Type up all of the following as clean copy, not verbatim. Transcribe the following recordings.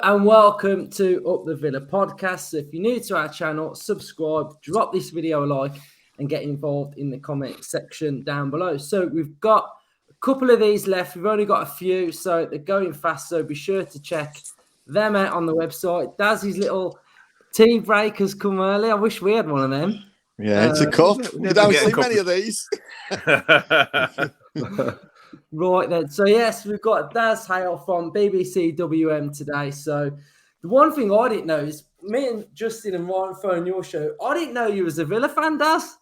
and welcome to Up the Villa podcast. So if you're new to our channel, subscribe, drop this video a like, and get involved in the comment section down below. So we've got a couple of these left. We've only got a few, so they're going fast. So be sure to check them out on the website. Daz's little tea break has come early. I wish we had one of them. Yeah, it's a cup. You don't see many of these. Right then. So yes, we've got Daz Hale from bbcwm today. So the one thing I didn't know is me and Justin and Ryan phoned your show. I didn't know you was a Villa fan, Daz.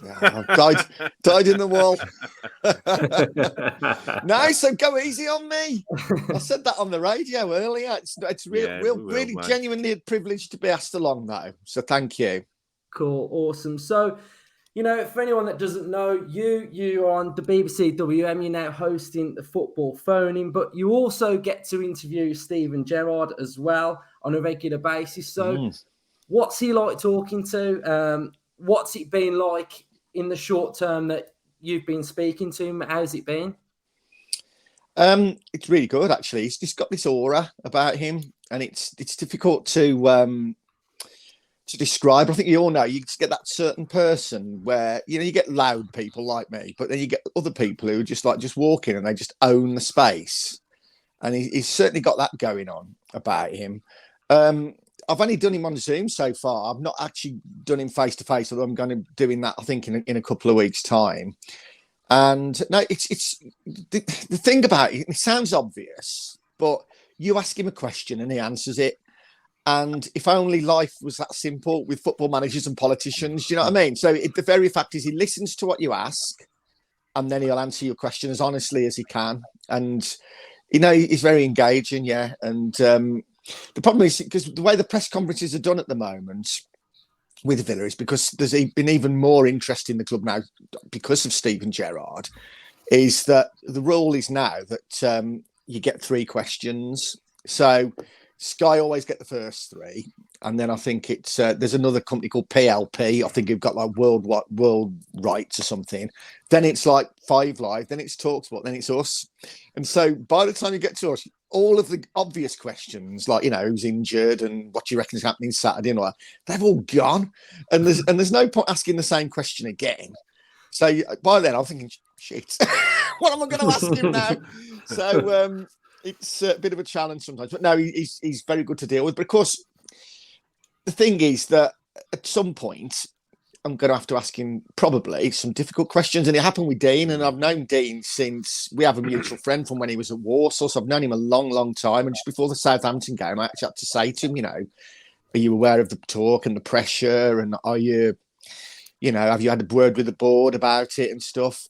Died in the wall. No, so go easy on me. I said that on the radio earlier. It's really genuinely a privilege to be asked along though. So thank you. Cool, awesome. So, you know, for anyone that doesn't know, you're on the BBC WM, you're now hosting the football phone-in, but you also get to interview Steven Gerrard as well on a regular basis. So what's he like talking to? What's it been like in the short term that you've been speaking to him? How's it been? It's really good, actually. He's just got this aura about him, and it's difficult to describe. I think you all know you just get that certain person where, you know, you get loud people like me, but then you get other people who just walk in and they just own the space. And he's certainly got that going on about him. I've only done him on Zoom so far. I've not actually done him face to face, although I'm going to be doing that, I think, in a couple of weeks' time. And no, it's the thing about it. It sounds obvious, but you ask him a question and he answers it. And if only life was that simple with football managers and politicians, you know what I mean? So the very fact is he listens to what you ask and then he'll answer your question as honestly as he can. And, you know, he's very engaging, yeah. And the problem is because the way the press conferences are done at the moment with Villa is because there's been even more interest in the club now because of Steven Gerrard, is that the rule is now that you get 3 questions. So Sky always get the first 3, and then I think it's there's another company called PLP. I think you've got like world rights or something. Then it's like 5 Live. Then it's TalkSport. Then it's us. And so by the time you get to us, all of the obvious questions, like, you know, who's injured and what do you reckon is happening Saturday and all that, they've all gone. And there's no point asking the same question again. So by then I'm thinking, shit, what am I going to ask him now? So it's a bit of a challenge sometimes, but no, he's very good to deal with. But of course, the thing is that at some point, I'm going to have to ask him probably some difficult questions. And it happened with Dean, and I've known Dean since we have a mutual friend from when he was at Warsaw. So I've known him a long, long time. And just before the Southampton game, I actually had to say to him, you know, are you aware of the talk and the pressure? And are you, you know, have you had a word with the board about it and stuff?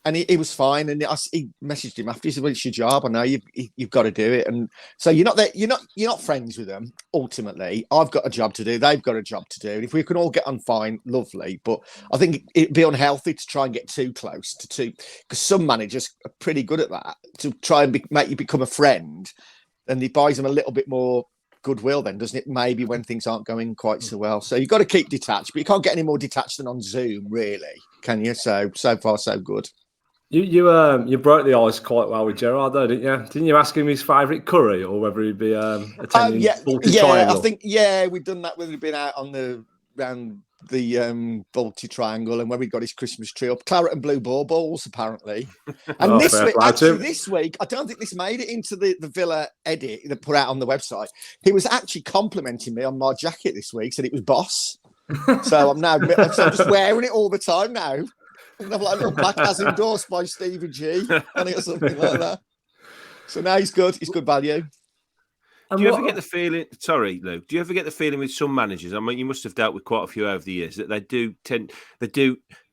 And he was fine, and he messaged him after. He said, "Well, it's your job. I know you've got to do it." And so you're not friends with them. Ultimately, I've got a job to do. They've got a job to do. And if we can all get on fine, lovely. But I think it'd be unhealthy to try and get too close because some managers are pretty good at that, to try and make you become a friend, and it buys them a little bit more goodwill. Then, doesn't it? Maybe when things aren't going quite so well. So you've got to keep detached, but you can't get any more detached than on Zoom, really, can you? So far, so good. You broke the ice quite well with Gerrard, though, didn't you? Didn't you ask him his favourite curry or whether he'd be attending Balti Triangle? I think we've done that when we've been out on around the Balti Triangle and where we got his Christmas tree up. Claret and blue balls, apparently. And this week, I don't think this made it into the Villa edit that put out on the website. He was actually complimenting me on my jacket this week, said it was boss. So I'm just wearing it all the time now. And have like a little plaque as endorsed by Stevie G on it or something like that. So now he's good. He's good value. Do you ever get the feeling? Sorry, Luke. Do you ever get the feeling with some managers? I mean, you must have dealt with quite a few over the years that they do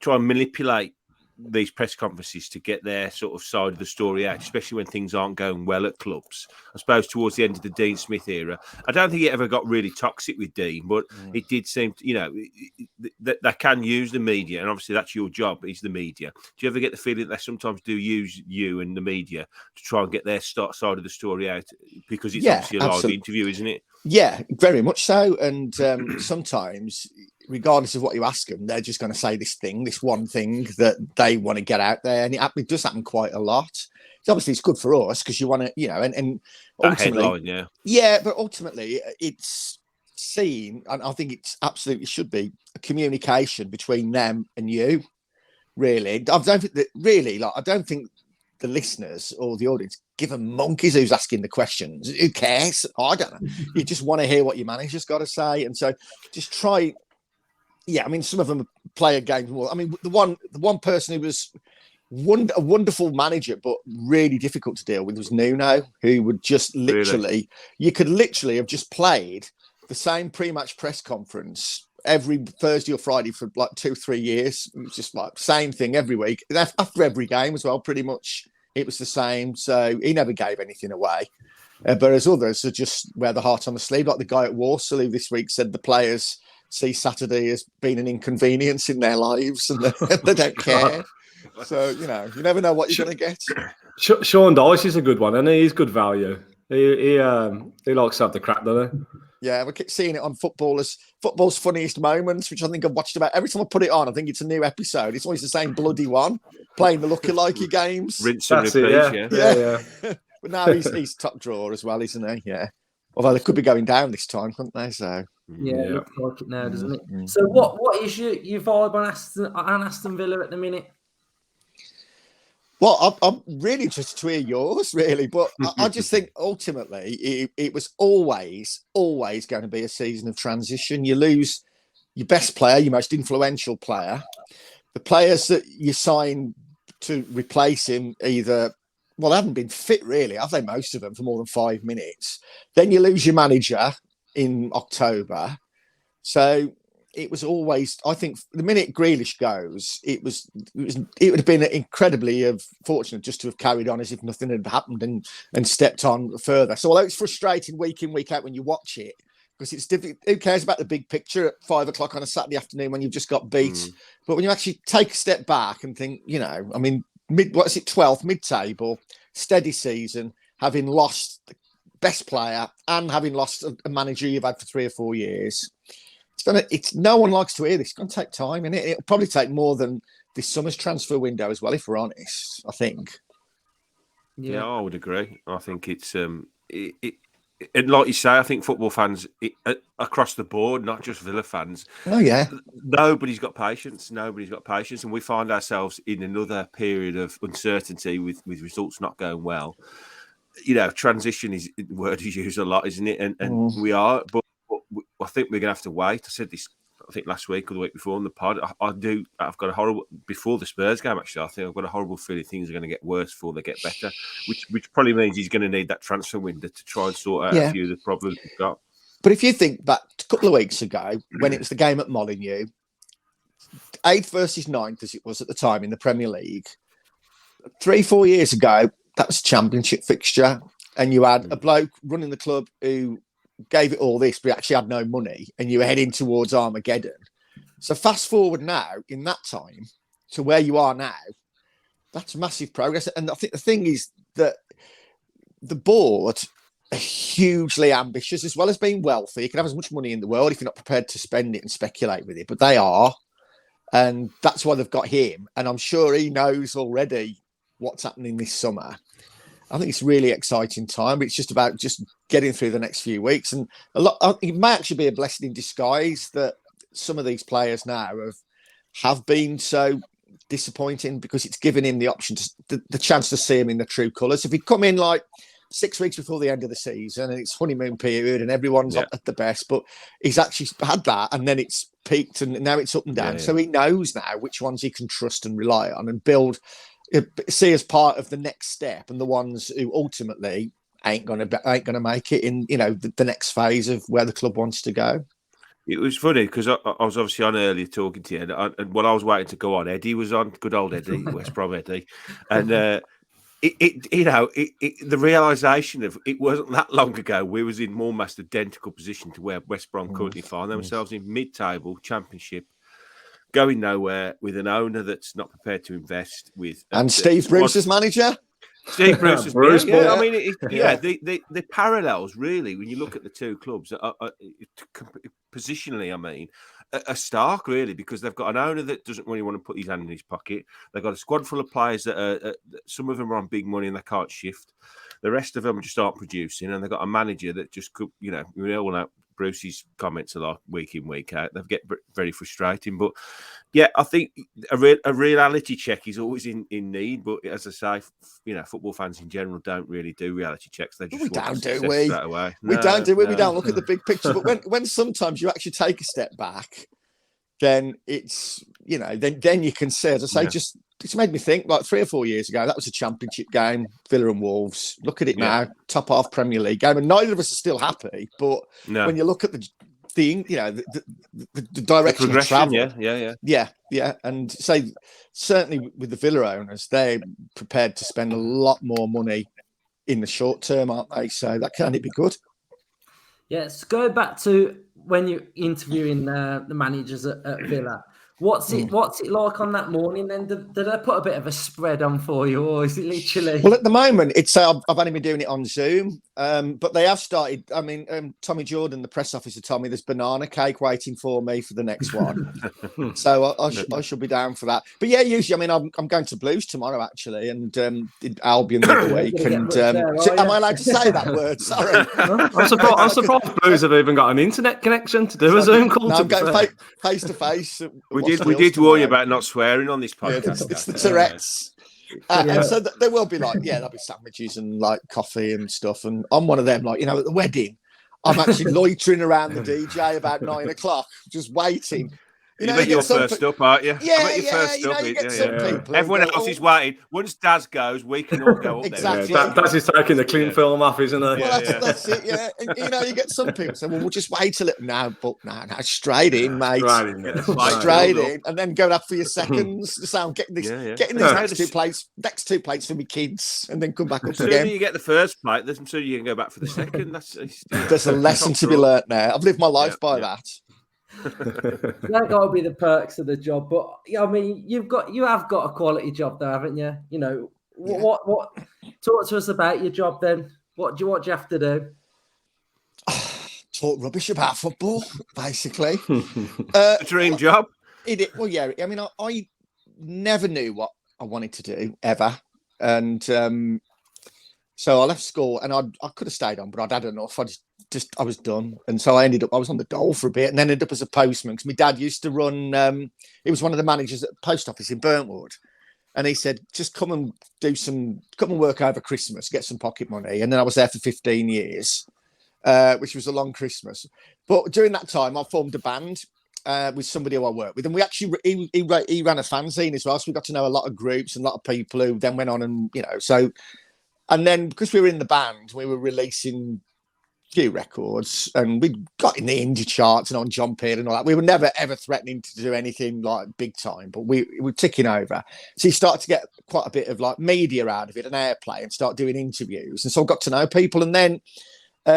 try and manipulate these press conferences to get their sort of side of the story out, especially when things aren't going well at clubs. I suppose towards the end of the Dean Smith era, I don't think it ever got really toxic with Dean, but it did seem to, you know, that they can use the media, and obviously that's your job, is the media. Do you ever get the feeling that they sometimes do use you and the media to try and get their side of the story out? Because it's obviously a live interview, isn't it? Yeah, very much so. And sometimes, regardless of what you ask them, they're just going to say this one thing that they want to get out there. And it does happen quite a lot. obviously it's good for us because you want to, and ultimately, but ultimately it's seen, and I think it's absolutely should be a communication between them and you. Really, I don't think the listeners or the audience give a monkeys who's asking the questions. Who cares? I don't know. You just want to hear what your manager's got to say, and so just try. Yeah, I mean, some of them play a game more. I mean, the one person who was a wonderful manager, but really difficult to deal with was Nuno, who would just literally, you could literally have just played the same pre-match press conference every Thursday or Friday for like 2-3 years. It was just like same thing every week. After every game as well, pretty much it was the same. So he never gave anything away. But as others are just wear the heart on the sleeve, like the guy at Walsall who this week said the players see Saturday as being an inconvenience in their lives and they don't care. So, you never know what you're going to get. Sean Dyche is a good one, and he's good value. He likes to have the crap, doesn't he? Yeah, we keep seeing it on Football's Funniest Moments, which I think I've watched about. Every time I put it on, I think it's a new episode. It's always the same bloody one, playing the looky-likey games. Rinse and repeat, yeah. But now he's top drawer as well, isn't he? Yeah. Although they could be going down this time, couldn't they? So it looks like it now, doesn't it? So what is your vibe on Aston Villa at the minute? Well, I'm really interested to hear yours, really. But I just think ultimately it was always going to be a season of transition. You lose your best player, your most influential player. The players that you sign to replace him either, they haven't been fit really, have they, most of them, for more than 5 minutes. Then you lose your manager in October. So it was always, I think, the minute Grealish goes, it would have been incredibly fortunate just to have carried on as if nothing had happened and stepped on further. So although it's frustrating week in, week out when you watch it, because it's difficult, who cares about the big picture at 5 o'clock on a Saturday afternoon when you've just got beat? But when you actually take a step back and think, I mean, 12th, mid-table, steady season, having lost the best player and having lost a manager you've had for 3 or 4 years. No one likes to hear this. It's going to take time, and it'll probably take more than this summer's transfer window as well, if we're honest, I think. Yeah, I would agree. I think it's and like you say, I think football fans across the board, not just Villa fans. Oh yeah, nobody's got patience. And we find ourselves in another period of uncertainty with results not going well. Transition is a word you use a lot, isn't it? And we are, but I think we're going to have to wait. I said this, I think last week or the week before on the pod. I've got a horrible, before the Spurs game actually, I think I've got a horrible feeling things are going to get worse before they get better, which probably means he's going to need that transfer window to try and sort out a few of the problems we've got. But if you think back a couple of weeks ago, when it was the game at Molineux, 8th versus 9th as it was at the time in the Premier League, 3-4 years ago, that was a championship fixture, and you had a bloke running the club who gave it all this, but actually had no money, and you were heading towards Armageddon. So fast forward now, in that time, to where you are now, that's massive progress. And I think the thing is that the board are hugely ambitious, as well as being wealthy. You can have as much money in the world if you're not prepared to spend it and speculate with it, but they are. And that's why they've got him. And I'm sure he knows already what's happening this summer. I think it's a really exciting time. It's just about getting through the next few weeks. And it may actually be a blessing in disguise that some of these players now have been so disappointing, because it's given him the option, the chance to see him in the true colours. If he'd come in like 6 weeks before the end of the season and it's honeymoon period and everyone's at the best, but he's actually had that and then it's peaked and now it's up and down. So he knows now which ones he can trust and rely on and see as part of the next step, and the ones who ultimately ain't gonna make it in the next phase of where the club wants to go. It was funny because I was obviously on earlier talking to you, and while I was waiting to go on, Eddie was on, good old Eddie, West Brom Eddie, and the realisation of it wasn't that long ago we was in more or less identical position to where West Brom currently find themselves in mid-table Championship, going nowhere, with an owner that's not prepared to invest with, and Steve Bruce as manager. Steve Bruce, I mean, the parallels really when you look at the two clubs are positionally. I mean, are stark, really, because they've got an owner that doesn't really want to put his hand in his pocket. They've got a squad full of players that some of them are on big money and they can't shift. The rest of them just aren't producing, and they've got a manager that just could, we all know Bruce's comments a lot week in, week out. They get very frustrating. But yeah, I think a reality check is always in need. But as I say, football fans in general don't really do reality checks. They just we don't, do we? Straight away. We don't do we? We don't look at the big picture. But when sometimes you actually take a step back, then it's then you can say, as I say, just. It's made me think, like 3 or 4 years ago, that was a championship game, Villa and Wolves. Look at it now, top half Premier League game, and neither of us are still happy. But when you look at the direction of travel, yeah, and say certainly with the Villa owners, they're prepared to spend a lot more money in the short term, aren't they? So that can be good. Yes, go back to when you're interviewing the managers at Villa. What's it like on that morning then? Did I put a bit of a spread on for you, or is it literally? Well, at the moment, it's I've only been doing it on Zoom, but they have started. I mean, Tommy Jordan, the press officer, told me there's banana cake waiting for me for the next one, so I should be down for that. But yeah, usually, I mean, I'm going to Blues tomorrow actually, and Albion the other week. And am I allowed to say that word? Sorry, I'm surprised Blues have even got an internet connection to do a Zoom call. No, I'm going face to face. We did warn you about not swearing on this podcast. Yeah, it's the Tourette's. And so there will be there'll be sandwiches and like coffee and stuff. And I'm one of them, like, at the wedding, I'm actually loitering around the DJ about 9 o'clock, just waiting. You bet you're first up, aren't you? Yeah, you get some people. Everyone else is waiting. Once Daz goes, we can all go up exactly. there. Daz is taking the clean film off, isn't he? Well, that's it, yeah. And, you get some people say, well, we'll just wait a little. No, straight in, mate. Straight in. And then go up for your seconds. So I'm getting these next two plates for my kids, and then come back up again. The sooner you get the first plate, the sooner you can go back for the second. There's a lesson to be learnt there. I've lived my life by that. That got to be the perks of the job, but I mean, you have got a quality job there, haven't you? What? Talk to us about your job then. What do you have to do? Talk rubbish about football, basically. Dream job. Well, yeah. I mean, I never knew what I wanted to do ever, and so I left school, and I could have stayed on, but I'd had enough. I was done, and so I was on the dole for a bit, and then ended up as a postman because my dad used to run. He was one of the managers at the post office in Burntwood, and he said, "Just come and work over Christmas, get some pocket money." And then I was there for 15 years, which was a long Christmas. But during that time, I formed a band with somebody who I worked with, and we actually he ran a fanzine as well, so we got to know a lot of groups and a lot of people who then went on and so. And then because we were in the band, we were releasing few records, and we got in the indie charts and on John Peer and all that. We were never ever threatening to do anything like big time, but we were ticking over. So you start to get quite a bit of like media out of it and airplay, and start doing interviews. And so I got to know people. And then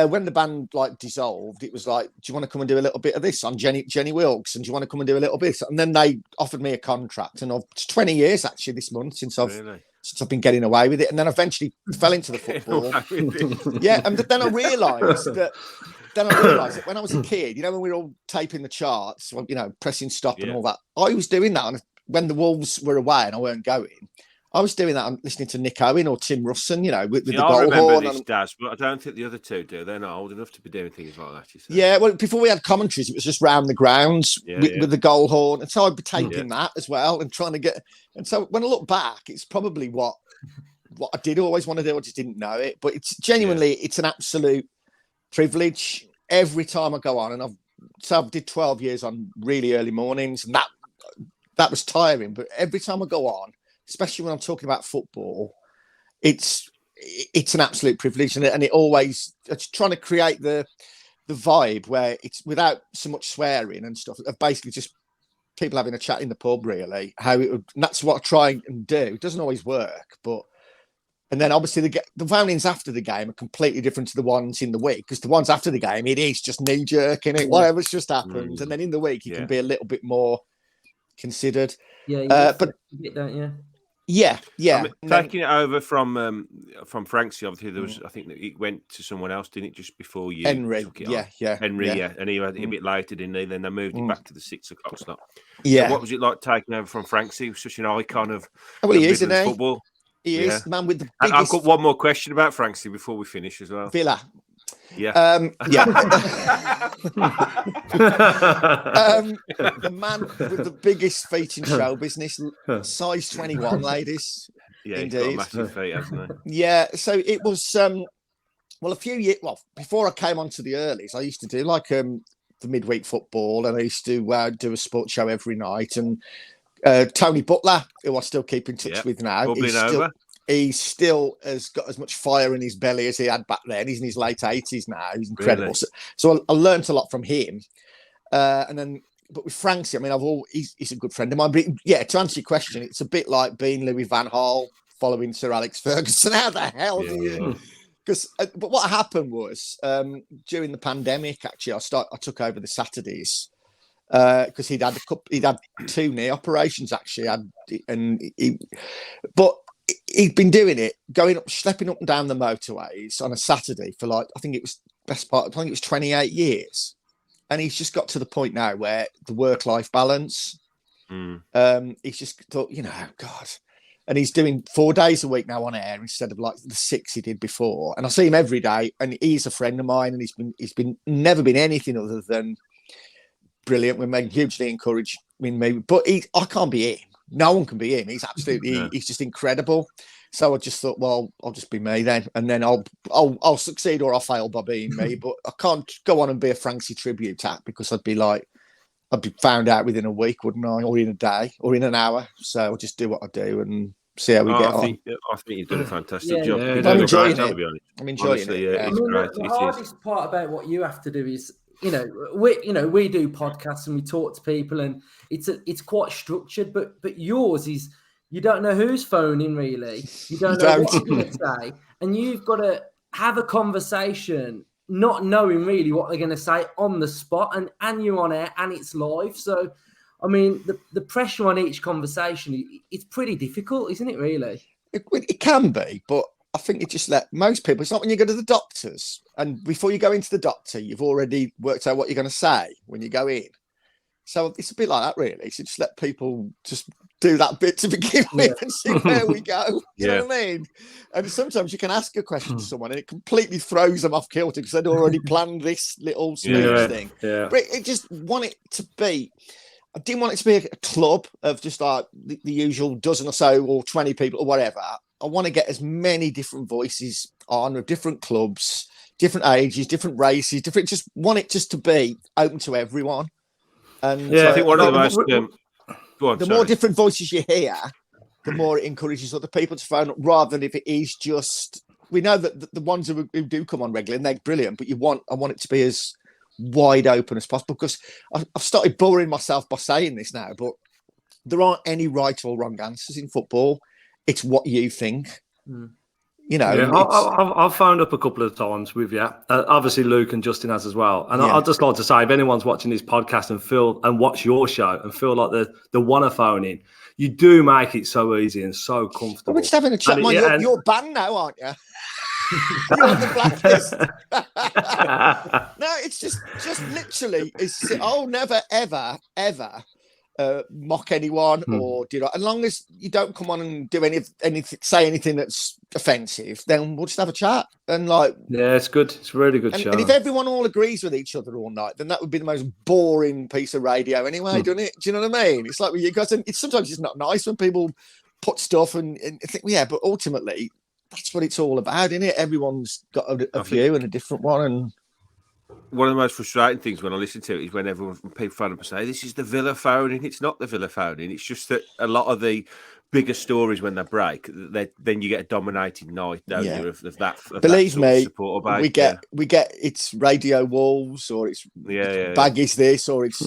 when the band like dissolved, it was like, do you want to come and do a little bit of this on Jenny Wilkes? And do you want to come and do a little bit? And then they offered me a contract, and it's 20 years actually this month since I've been getting away with it. And then eventually fell into the football. Yeah. And then I realised that when I was a kid, when we were all taping the charts, pressing stop and all that, I was doing that. And when the Wolves were away and I weren't going, I was doing that. I'm listening to Nick Owen or Tim Russon, with the goal horn. This, Daz, but I don't think the other two do. They're not old enough to be doing things like that. Yeah, well, before we had commentaries, it was just round the grounds with the goal horn. And so I'd be taping that as well and trying to get. And so when I look back, it's probably what I did always want to do. I just didn't know it. But it's genuinely, it's an absolute privilege every time I go on. And I did 12 years on really early mornings, and that was tiring. But every time I go on, especially when I'm talking about football, it's an absolute privilege, and it's trying to create the vibe where it's without so much swearing and stuff, of basically just people having a chat in the pub, really. And that's what I try and do. It doesn't always work, and then obviously the phone-ins after the game are completely different to the ones in the week, because the ones after the game, it is just knee-jerk, and whatever's just happened, and then in the week, you can be a little bit more considered. Yeah, but don't you? Yeah. I mean, taking it over from Franksy, obviously there was. I think that it went to someone else, didn't it? Just before you took it on. Henry, and he had it a bit later, didn't he? Then they moved it back to the 6 o'clock slot. Yeah. So what was it like taking over from Franksy? He was such an icon of Midlands football. He is man with the biggest. I've got one more question about Franksy before we finish as well. Villa. Yeah. The man with the biggest feet in show business, size 21, ladies. Yeah, indeed. He's got a massive feet, hasn't he? Yeah, so it was a few years. Well, before I came onto the earlies, I used to do like the midweek football, and I used to do a sports show every night. And Tony Butler, who I still keep in touch with now, he still has got as much fire in his belly as he had back then. He's in his late 80s now. He's incredible. Really? So I learned a lot from him. But with Franksy, I mean, he's a good friend of mine. But yeah, to answer your question, it's a bit like being Louis van Gaal following Sir Alex Ferguson. How the hell do you? Because but what happened was during the pandemic, actually, I took over the Saturdays because he'd had 2 knee operations actually, but he'd been doing it, schlepping up and down the motorways on a Saturday for I think it was 28 years. And he's just got to the point now where the work-life balance, he's just thought, God. And he's doing 4 days a week now on air instead of like the 6 he did before. And I see him every day, and he's a friend of mine, and he's never been anything other than brilliant. We're hugely encouraging me, but I can't be him. No one can be him. He's absolutely, he's just incredible. So I just thought, well, I'll just be me then, and then I'll succeed or I'll fail by being me. But I can't go on and be a Franksy tribute act because I'd be found out within a week, wouldn't I, or in a day, or in an hour. So I'll just do what I do and see how we get on. I think you've done a fantastic job. I'm enjoying it. To be honest. I'm enjoying it. Yeah. I mean, the hardest part about what you have to do is, we do podcasts and we talk to people, and it's quite structured, but yours is, you don't know who's phoning really. You don't know what you're going to say, and you've got to have a conversation, not knowing really what they're going to say on the spot, and you're on air and it's live. So, I mean, the pressure on each conversation, it's pretty difficult, isn't it? Really, it can be, but I think it just let most people. It's not when you go to the doctors, and before you go into the doctor, you've already worked out what you're going to say when you go in. So it's a bit like that, really. So just let people just do that bit to begin with and see where we go. You know what I mean? And sometimes you can ask a question to someone and it completely throws them off kilter because they'd already planned this little speech thing. Yeah. But it just want it to be. I didn't want it to be a club of just like the usual dozen or so or 20 people or whatever. I want to get as many different voices on with different clubs, different ages, different races, just want it just to be open to everyone. And I think one of the most more different voices you hear, the more it encourages other people to phone up, rather than if it is just, we know that the ones who do come on regularly, and they're brilliant, but I want it to be as wide open as possible, because I've started boring myself by saying this now, but there aren't any right or wrong answers in football. It's what you think. I've phoned up a couple of times with you. Obviously, Luke and Justin has as well. And I'd just like to say, if anyone's watching this podcast and watch your show and feel like they want to phone in, you do make it so easy and so comfortable. We're just having a chat. You're banned now, aren't you? You're on the blacklist. No, it's just literally. Never, ever, ever. Mock anyone or as long as you don't come on and do anything, say anything that's offensive, then we'll just have a chat and it's good. It's a really good show. And if everyone all agrees with each other all night, then that would be the most boring piece of radio anyway, doesn't it? Do you know what I mean? It's like with you guys, and sometimes it's not nice when people put stuff and think, but ultimately that's what it's all about, isn't it? Everyone's got a view and a different one. And one of the most frustrating things when I listen to it is when people phone up and say, this is the Villa phoning. It's not the Villa phoning. It's just that a lot of the bigger stories when they break, then you get a dominated night, don't you, of that. Believe me, we get it's Radio Wolves, or it's Baggies this, or it's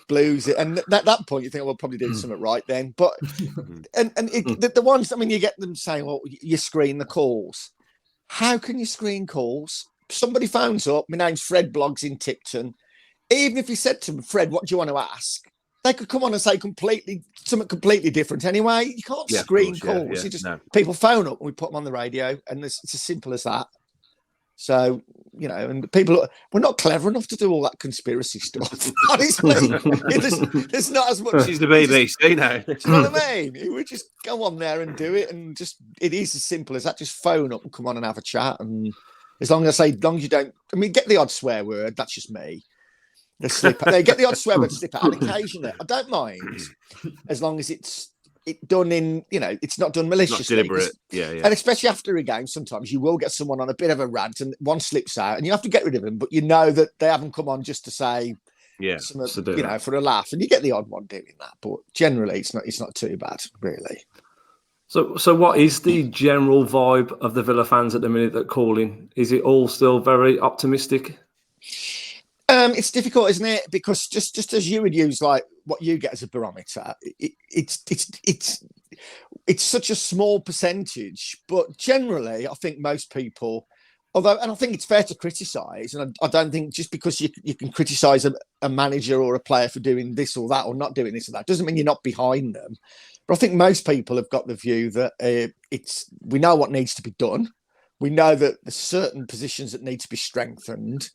Blues. And at that point, you think, we'll probably do something right then. But the ones, I mean, you get them saying, well, you screen the calls. How can you screen calls? Somebody phones up, my name's Fred Bloggs in Tipton. Even if you said to him, Fred, what do you want to ask? they could come on and say something completely different anyway. You can't screen calls. People phone up and we put them on the radio, and it's as simple as that. So, you know, and people, we're not clever enough to do all that conspiracy stuff. Honestly, there's not as much. This is the BBC now. Do you know what I mean? We just go on there and do it, and it is as simple as that. Just phone up and come on and have a chat. And as long as you don't, I mean, get the odd swear word. That's just me. They get the odd swear word slip out, and occasionally I don't mind as long as it's done in, you know, it's not done maliciously. Not deliberate. Yeah. And especially after a game, sometimes you will get someone on a bit of a rant and one slips out and you have to get rid of them, but you know that they haven't come on just to say, you know, for a laugh, and you get the odd one doing that. But generally, it's not too bad, really. So what is the general vibe of the Villa fans at the minute that call in? Is it all still very optimistic? It's difficult, isn't it? Because just as you would use like what you get as a barometer, it's such a small percentage. But generally, I think most people, and I think it's fair to criticise, and I don't think just because you can criticise a manager or a player for doing this or that or not doing this or that doesn't mean you're not behind them. But I think most people have got the view that we know what needs to be done. We know that there's certain positions that need to be strengthened.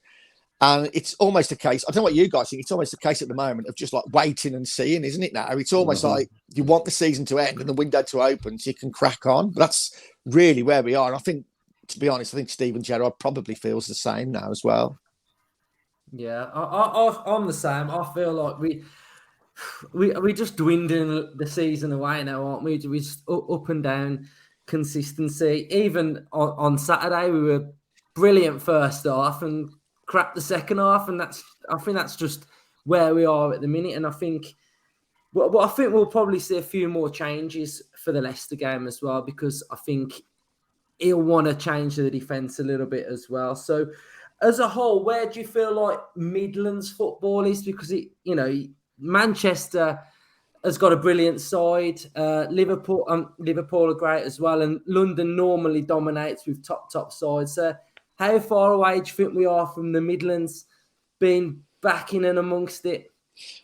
And it's almost a case, I don't know what you guys think, it's almost a case at the moment of just like waiting and seeing, isn't it now? It's almost like you want the season to end and the window to open so you can crack on. But that's really where we are. And I think, to be honest, I think Steven Gerrard probably feels the same now as well. Yeah, I'm the same. I feel like we just dwindling the season away now, aren't we? We just up and down consistency. Even on Saturday, we were brilliant first half and crap the second half, and I think that's just where we are at the minute. And I think we'll probably see a few more changes for the Leicester game as well, because I think he'll want to change the defence a little bit as well. So as a whole, where do you feel like Midlands football is? Because Manchester has got a brilliant side. Liverpool are great as well, and London normally dominates with top sides. How far away do you think we are from the Midlands being back in and amongst it?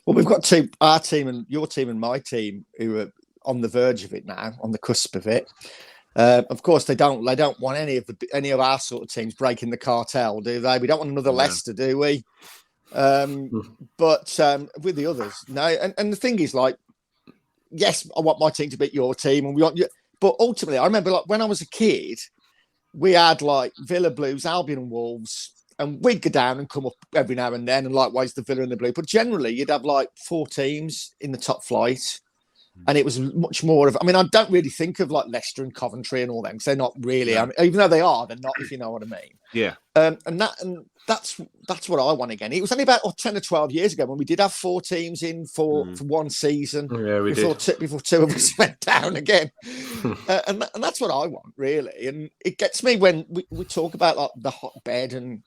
Well, we've got our team and your team and my team who are on the verge of it now, on the cusp of it. Of course, they don't want any of our sort of teams breaking the cartel, do they? We don't want another Leicester, do we? But with the others, no. And the thing is, like, yes, I want my team to beat your team, and we want you. But ultimately, I remember like when I was a kid, we had like Villa Blues, Albion and Wolves, and we'd go down and come up every now and then, and likewise the Villa and the Blue. But generally, you'd have like 4 teams in the top flight, and it was much more of. I mean, I don't really think of like Leicester and Coventry and all them, because they're not really. I mean, even though they are, they're not. If you know what I mean. Yeah. And that's what I want again. It was only about 10 or 12 years ago when we did have 4 teams in for one season. Yeah, we before did. Before 2 of us went down again. And that's what I want, really. And it gets me when we talk about like the hotbed. And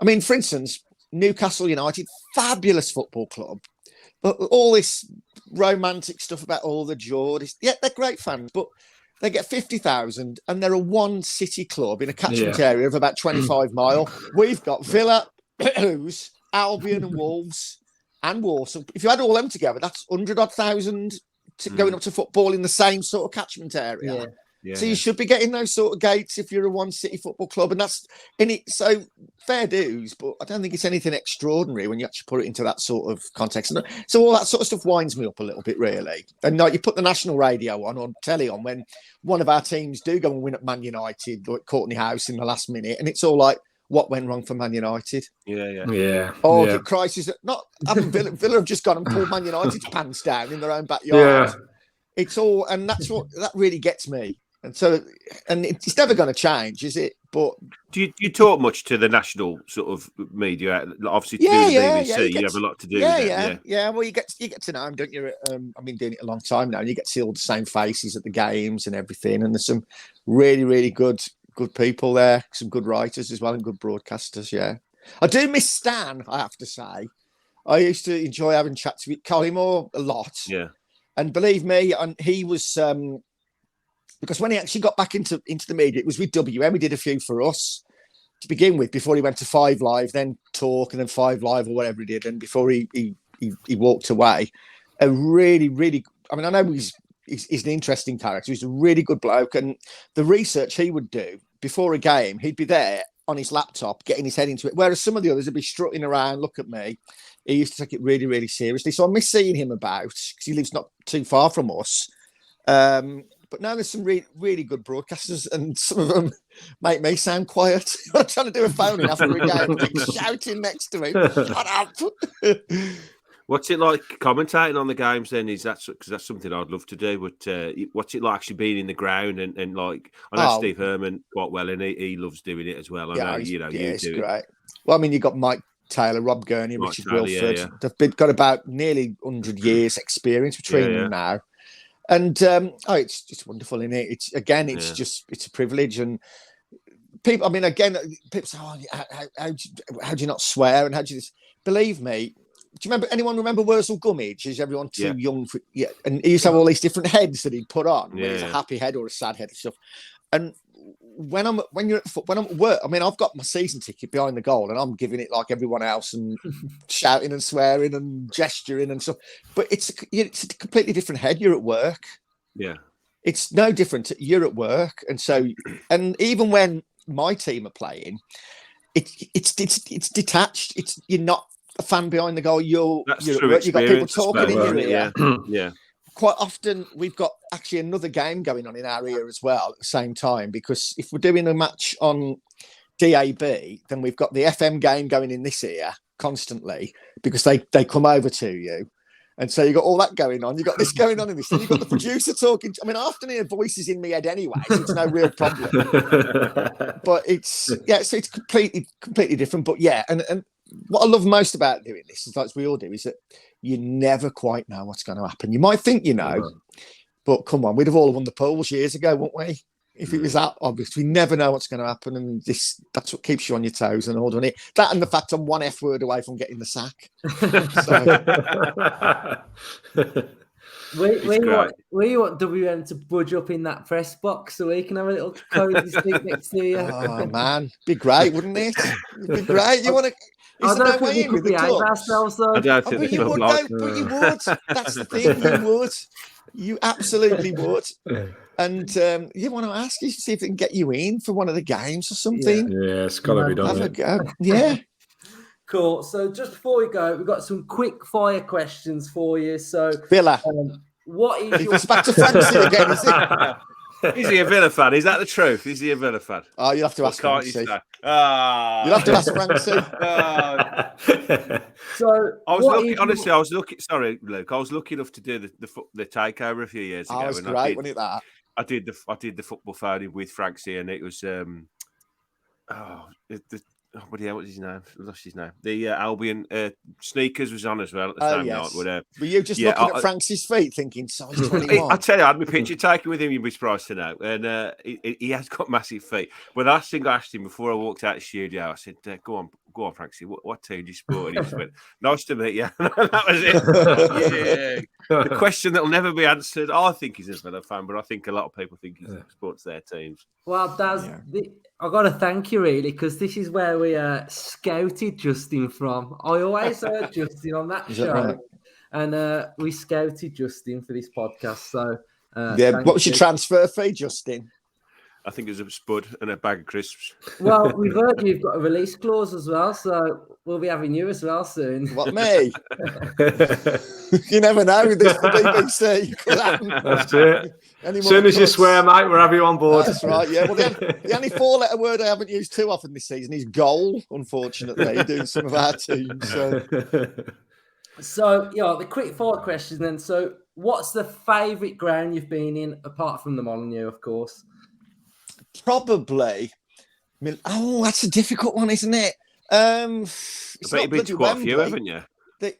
I mean, for instance, Newcastle United, fabulous football club. But all this romantic stuff about all the Geordies, yeah, they're great fans, but they get 50,000 and they're a one city club in a catchment area of about 25 mile. We've got Villa, Blues, Albion and Wolves and Warsaw. If you add all them together, that's 100,000 going up to football in the same sort of catchment area. Yeah. Yeah, so you should be getting those sort of gates if you're a one city football club, and that's in it. So fair dues, but I don't think it's anything extraordinary when you actually put it into that sort of context. And so all that sort of stuff winds me up a little bit, really. And like you put the national radio on or telly on when one of our teams do go and win at Man United or at Courtney House in the last minute, and it's all like, what went wrong for Man United? Yeah. Oh, the crisis! Not having Villa have just gone and pulled Man United's pants down in their own backyard. Yeah. It's all, and that really gets me. And so, and it's never going to change, is it? But do you talk much to the national sort of media? Obviously, to do with the BBC, you have a lot to do. Yeah. Well, you get to know them, don't you? I've been doing it a long time now, and you get to see all the same faces at the games and everything. And there's some really, really good people there, some good writers as well, and good broadcasters. Yeah, I do miss Stan, I have to say. I used to enjoy having chats with Collymore a lot. Yeah, and believe me, and he was. Because when he actually got back into the media, it was with WM. He did a few for us to begin with before he went to 5 Live, then Talk, and then 5 Live or whatever he did, and before he walked away. a really, really. I mean, I know he's an interesting character. He's a really good bloke, and the research he would do before a game, he'd be there on his laptop, getting his head into it. Whereas some of the others would be strutting around, look at me. He used to take it really, really seriously. So I miss seeing him about because he lives not too far from us. But now there's some really good broadcasters, and some of them make me sound quiet. I'm trying to do a phone in after a game, shouting next to me. Shut up. What's it like commentating on the games then? Is that because that's something I'd love to do? But what's it like actually being in the ground and like I know Steve Herman quite well, and he loves doing it as well. I know you do it's it. Great. Well, I mean, you've got Mike Taylor, Rob Gurney, Richard Wilford. Yeah. They've got about nearly 100 years experience between them now. And it's just wonderful, isn't it? It's a privilege. And people, I mean, again, people say, how do you not swear? And how do you this? Believe me, do you remember Wurzel Gummidge? Is everyone too young for? Yeah, and he used to have all these different heads that he'd put on. Whether it's a happy head or a sad head and stuff. And when I'm at work, I mean, I've got my season ticket behind the goal, and I'm giving it like everyone else and shouting and swearing and gesturing and stuff. But it's a completely different head. You're at work. Yeah, it's no different. You're at work, and even when my team are playing, it's detached. You're not a fan behind the goal. You're at work. You've got people talking in your ear. Yeah. Quite often we've got actually another game going on in our ear as well at the same time, because if we're doing a match on DAB, then we've got the FM game going in this ear constantly because they come over to you. And so you've got all that going on. You've got this going on in this. Then you've got the producer talking. I mean, I often hear voices in my head anyway, so it's no real problem. But so it's completely different. But yeah, and what I love most about doing this, is like we all do, is that you never quite know what's going to happen. You might think you know, but come on, we'd have all won the polls years ago, wouldn't we? If it was that obvious. We never know what's going to happen, and that's what keeps you on your toes and all, doesn't it? That and the fact I'm one F word away from getting the sack. We want WM to budge up in that press box so we can have a little cozy seat next to you. Oh man, be great, wouldn't it? It'd be great. You want to? I don't think we could behave ourselves though. I don't think but you would. That's the thing. You would. You absolutely would. And you want to ask you, see if they can get you in for one of the games or something. Yeah, it's got to be done. Have a go. Yeah. Cool. So just before we go, we've got some quick fire questions for you. So Villa. What is your... It's back to Francie again, is it? Is he a Villa fan? Is that the truth? Is he a Villa fan? Oh, you'll have to ask Francie. You'll have to ask Francie. So I was looking. Sorry, Luke. I was lucky enough to do the takeover a few years ago. It was great, wasn't it? That I did the football phone with Francie, and it was what was his name? I lost his name. The Albion sneakers was on as well at the same night. But, were you just looking at Francie's feet thinking size 21? I tell you, I had my picture taken with him, you'd be surprised to know. And he has got massive feet. But the last thing I asked him before I walked out of the studio, I said, go on, Francie, what team do you support? And he just went, nice to meet you. That was it. The question that'll never be answered. I think he's a Villa fan, but I think a lot of people think he supports their teams. Well, Daz, I've got to thank you really, because this is where we scouted Justin from. I always heard Justin on that show, right? And we scouted Justin for this podcast. So what was your transfer fee, Justin? I think it was a spud and a bag of crisps. Well, we've heard you've got a release clause as well, so we'll be having you as well soon. What, me? You never know with this, the BBC. That's it. As soon as you swear, mate, we'll have you on board. That's right, yeah. Well, the only four-letter word I haven't used too often this season is goal, unfortunately, doing some of our teams. So, the quick fire question then. So, what's the favourite ground you've been in, apart from the Molineux, of course? Probably. That's a difficult one, isn't it? I bet you've been to quite a few, haven't you?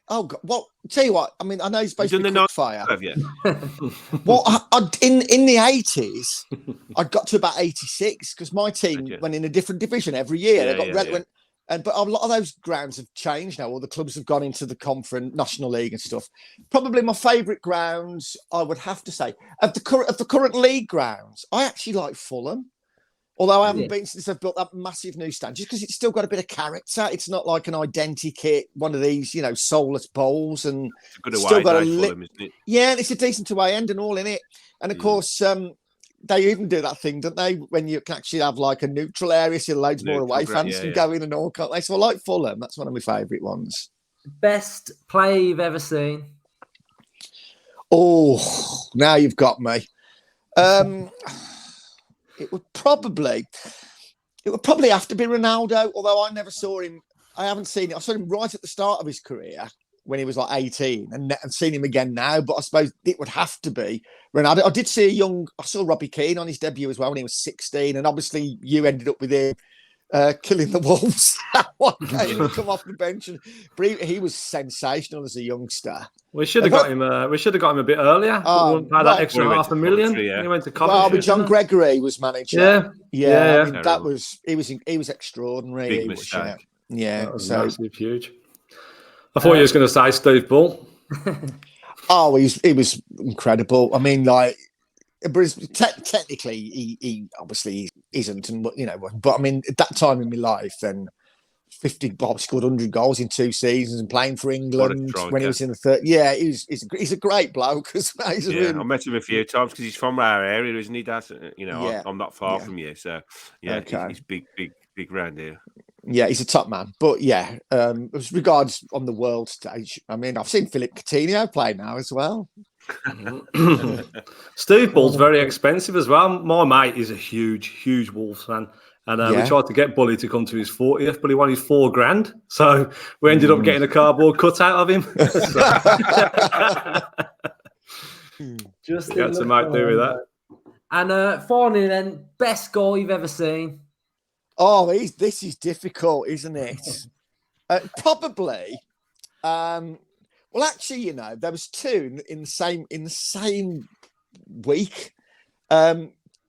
Well, tell you what. I mean, I know it's supposed to be quick fire. Have you? Well, in the 80s, I'd got to about 86 because my team went in a different division every year. They got relevant. But a lot of those grounds have changed now. All the clubs have gone into the Conference, National League and stuff. Probably my favourite grounds, I would have to say, of the current league grounds, I actually like Fulham. Although I haven't been since they've built that massive new stand, just because it's still got a bit of character. It's not like an identikit, one of these, soulless bowls, and it's a good away still got day for them, isn't it? Yeah, it's a decent away end and all in it. And of course, they even do that thing, don't they? When you can actually have like a neutral area, so loads more away fans can go in and all, can't they? So I like Fulham. That's one of my favourite ones. Best play you've ever seen? Oh, now you've got me. It would probably have to be Ronaldo, although I never saw him. I haven't seen it. I saw him right at the start of his career when he was like 18 and seen him again now, but I suppose it would have to be Ronaldo. I did see I saw Robbie Keane on his debut as well when he was 16, and obviously you ended up with him killing the Wolves that one game and come off the bench. And he was sensational as a youngster. We should have got him. We should have got him a bit earlier. By that extra $500,000. He went to college. But John Gregory was manager. Yeah. I mean, he was extraordinary. Big mistake. Yeah, that was massive, huge. I thought you was going to say Steve Bull. He was incredible. I mean, like, but technically, he obviously isn't, and but I mean, at that time in my life, then 50 Bob scored 100 goals in 2 seasons and playing for England when he was in the third. Yeah, he's a great bloke as well. I met him a few times because he's from our area, isn't he, Daz? I'm not far from you, so he's big round here. Yeah, he's a top man. But as regards on the world stage, I mean, I've seen Philip Coutinho play now as well. Steve Bull's very expensive as well. My mate is a huge Wolves fan. And we tried to get Bully to come to his 40th, but he wanted $4,000. So we ended up getting a cardboard cutout of him. Just got some might do with that. And finally, then, best goal you've ever seen? Oh, this is difficult, isn't it? Probably. Well, actually, there was 2 in the same week.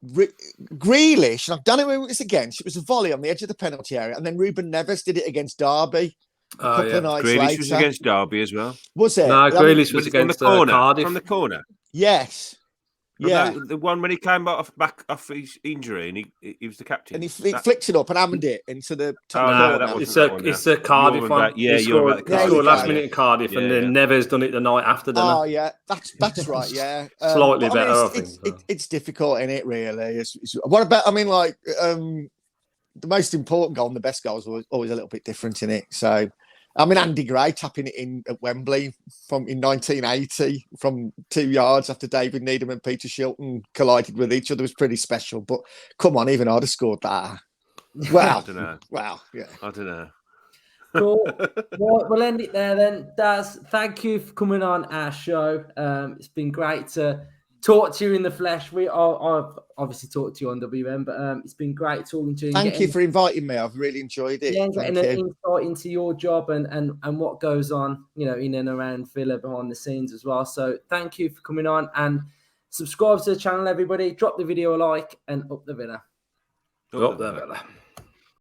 Grealish, and I don't know who it was against. It was a volley on the edge of the penalty area, and then Ruben Neves did it against Derby. A couple of nights Grealish later. was against Derby as well. Was it? No, Grealish was against Cardiff. From the corner. Yes. Yeah, the one when he came back off his injury and he was the captain. And he flicked it up and hammered it into the top corner. It's a Cardiff one. He scored last minute in Cardiff, and then Neves done it the night after. Yeah, that's right. Yeah, slightly better. I think it's difficult, isn't it? Really. What about? I mean, like the most important goal and the best goals were always a little bit different in it. So. I mean, Andy Gray tapping it in at Wembley in 1980 from 2 yards after David Needham and Peter Shilton collided with each other was pretty special. But come on, even I'd have scored that. Wow. I don't know. Wow. Yeah. I don't know. Cool. Well, we'll end it there then. Daz, thank you for coming on our show. It's been great to talk to you in the flesh. I've obviously talked to you on WM, but it's been great talking to you. Thank you for inviting me. I've really enjoyed it. Yeah, getting an insight into your job and what goes on, in and around Villa behind the scenes as well. So thank you for coming on, and subscribe to the channel, everybody. Drop the video a like, and up the Villa. Up the Villa.